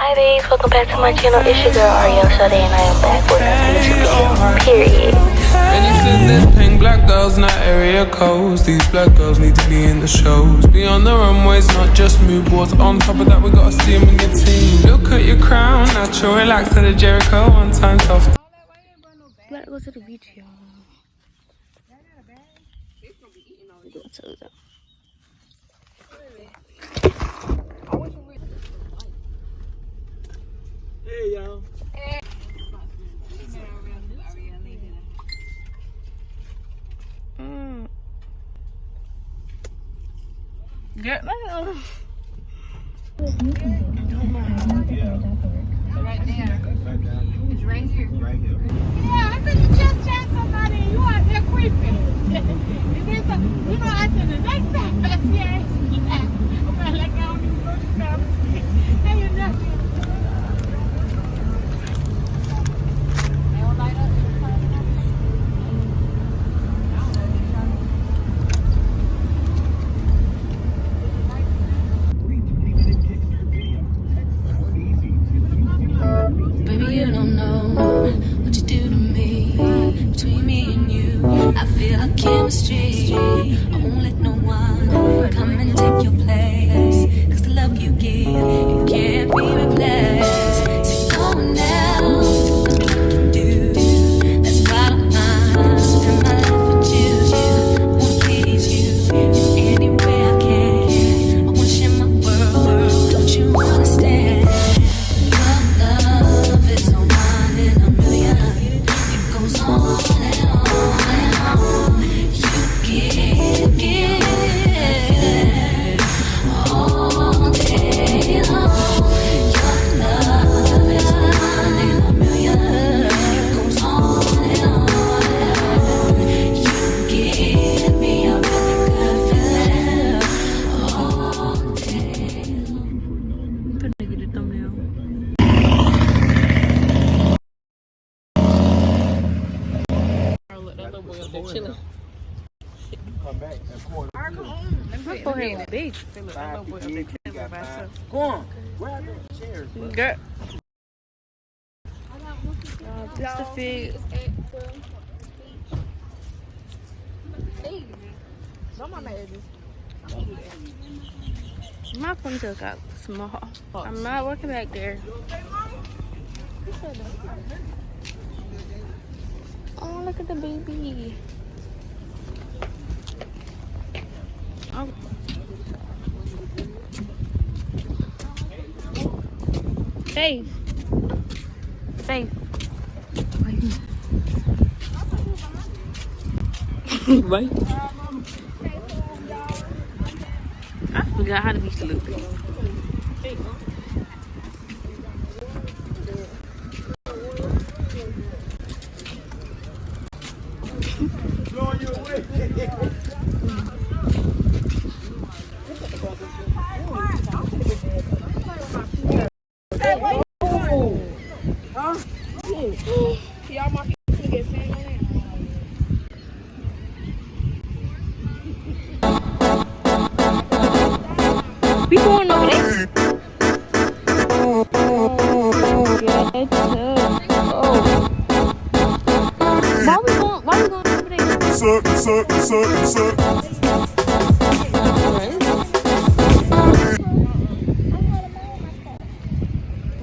Hi babes, welcome back to my channel. It's your girl Ariel Shi'dae and I am back with a music video. Period. And you said there's pink black girls, not area codes. These black girls need to be in the shows. Be on the runways, not just mood boards. On top of that, we gotta see them in your team. Look at your crown, natural, relax to the Jericho. One time soft. Let's go to the beach, y'all. Hey, y'all. Get Right there. It's right here. Right here. Yeah, I think you just chat somebody and you out there creeping. You know, I said the next time I see her, I'm like, I don't even go to the Hey, you're nothing. Baby, you don't know what you do to me. Between me and you, I feel a chemistry. I won't let no one come and take your place. Cause the love you give, it can't be replaced. So no one else can do. That's why I don't mind. Spend my life with you. I wanna please you in any way I can. I wanna share my world. Don't you understand? Love is a one in a million. It goes on and on and on. You give all day long. Your love is a one in a million. It goes on and on and on. You give me a really good feeling all day long. I'm gonna get a thumbnail. Chilling. Come back and pour it. My forehead big. Go on. Grab the chairs, bro. Girl. This the fit. My ponytail got small. I'm not working back there. Oh, look at the baby. Oh. Faith. Faith. Right. I forgot how to be look. We going over there. Oh. Why we going over there?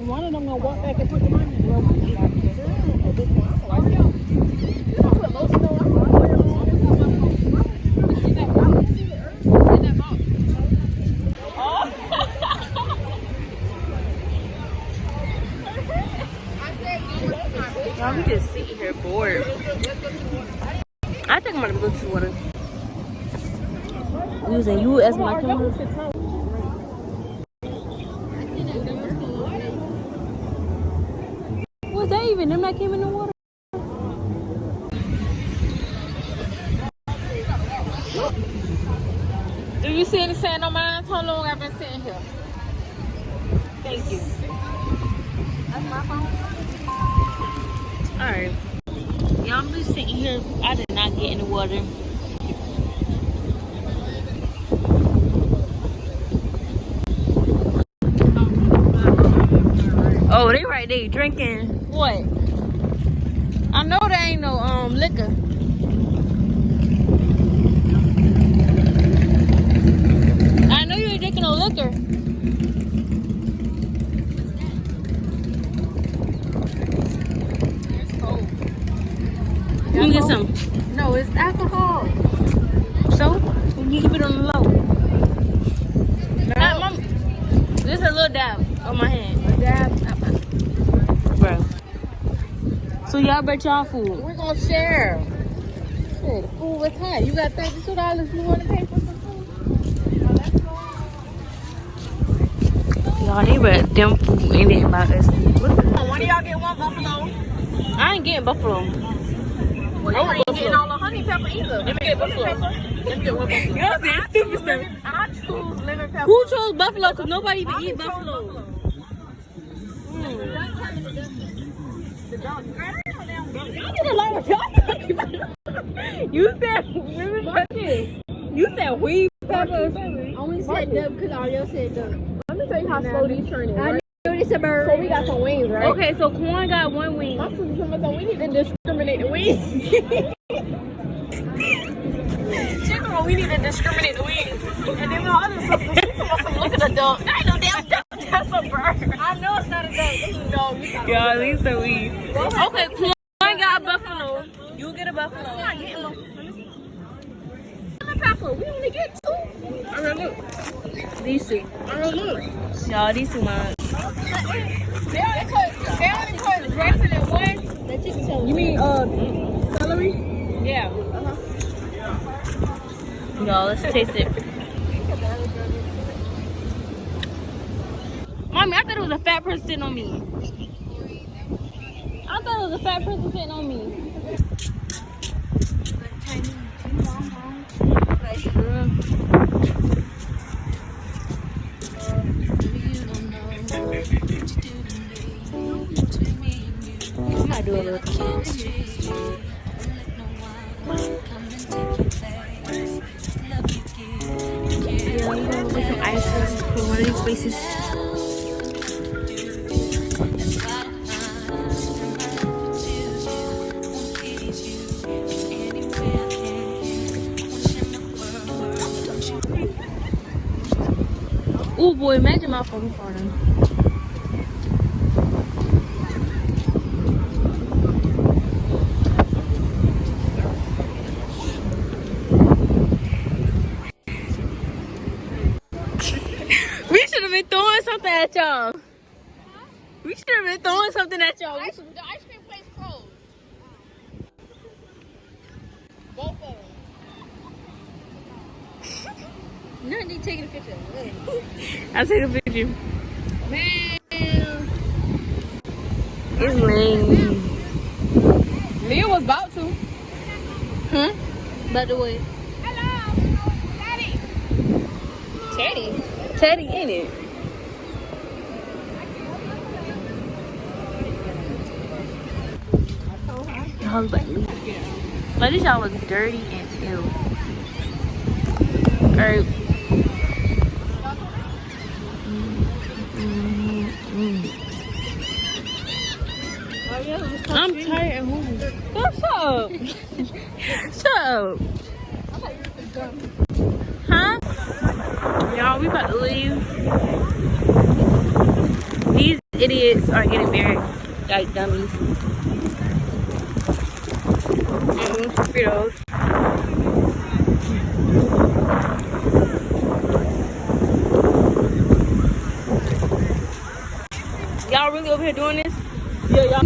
One of them gonna walk back and put the money in. Y'all, we just sitting here bored. I think I'm gonna go to the water. Using you as my camera. Was that even them that came in the water? Do you see any sand on mine? How long I've been sitting here? Thank you. That's my phone. Alright. Y'all, I'm just sitting here. I did not get in the water. Oh, they right there drinking. What? I know there ain't no liquor. I know you ain't drinking no liquor. It's cold. Let me get some. No, it's alcohol. So, you keep it on the low. This is a little dab on my hand. A dab. Bro. So y'all bet y'all food. We're gonna share. Shit, the food was hot. You got $32 you want to pay for some food? Y'all, they bet them food ain't it about us. One of y'all get one buffalo. I ain't getting buffalo. Well, you ain't getting all the honey pepper either. Let me get buffalo. Let me get one buffalo. Y'all saying stupid stuff. I choose lemon pepper. Who chose buffalo? Cause nobody even eat buffalo. You said lemon pepper. You said weed peppers. I only said dub because Ariel said dub. Let me tell you how slow these turning. I know this a bird. So we got some wings, right? Okay, so Corn got one wing. My sister told me so we need to discriminate the wings. She told me we need to discriminate the wings. And then my other sister, she told me, look at the dog. That ain't no damn dog. That's a bird. I know it's not a dog. It's a dog. Yeah, at least a weed. Okay, Corn got a buffalo. You get a buffalo. I'm not getting one. Pepper. We only get 2. Alright, look. These two. Alright, look. Y'all, these two mine. They only put dressing in one. You mean celery? Yeah. Y'all, let's taste it. Mommy, I thought it was a fat person sitting on me. I thought it was a fat person sitting on me. I might do a little. Get some ice cream for one of these places. Oh boy, imagine my phone farting. We should have been throwing something at y'all. We should have been throwing something at y'all. The ice cream place closed. Both of them. No, they taking a picture. I'll take a picture. Man. It's lame. Leah was about to. Huh? By the way. Hello. Teddy. Teddy in it. Y'all look like this y'all look dirty and ill. Alright. I'm tired and hungry. Shut up. Shut up. Huh? Y'all, we about to leave. These idiots are getting married like dummies. Fritos. Y'all really over here doing this? Yeah, y'all.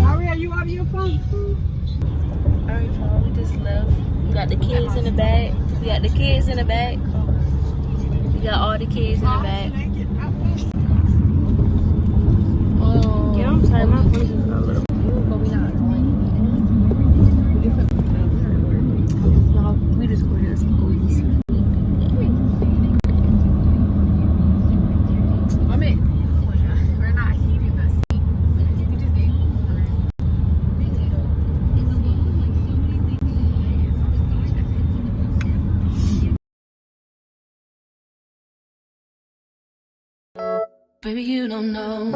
Ariel, you out of your phone? Alright, y'all, we just left. We got the kids in the back. We got the kids in the back. We got all the kids in the back. Yeah, I'm tired. My phone is a little. But we not going. Y'all, we just go to some OEC. Baby, you don't know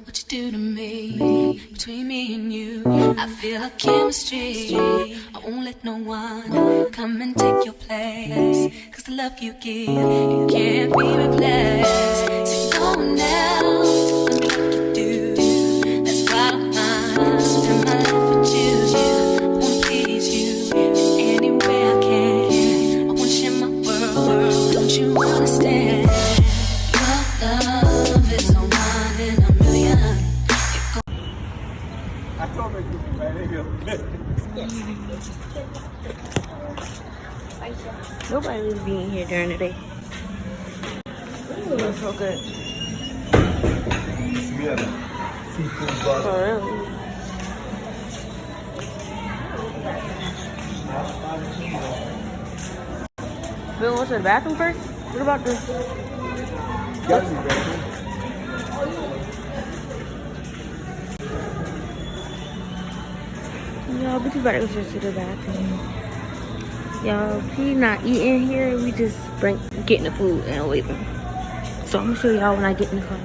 what you do to me. Between me and you, I feel a chemistry. I won't let no one come and take your place. Cause the love you give, it can't be replaced. See, no one else can do like you do. That's why I'm mine. Spend my life with you. I wanna please you any way I can. I wanna share my world. Don't you understand? Your love is a one in a million. I told her to be right here. Nobody was being here during the day. Ooh, it looks so good. Smell it. Seafood For butter. real. Bill, go to the bathroom first? What about this? Gotta be ready. Y'all, but you better go to the bathroom. Y'all, he not eating here. We just getting the food and waiting. So I'm gonna show y'all when I get in the car.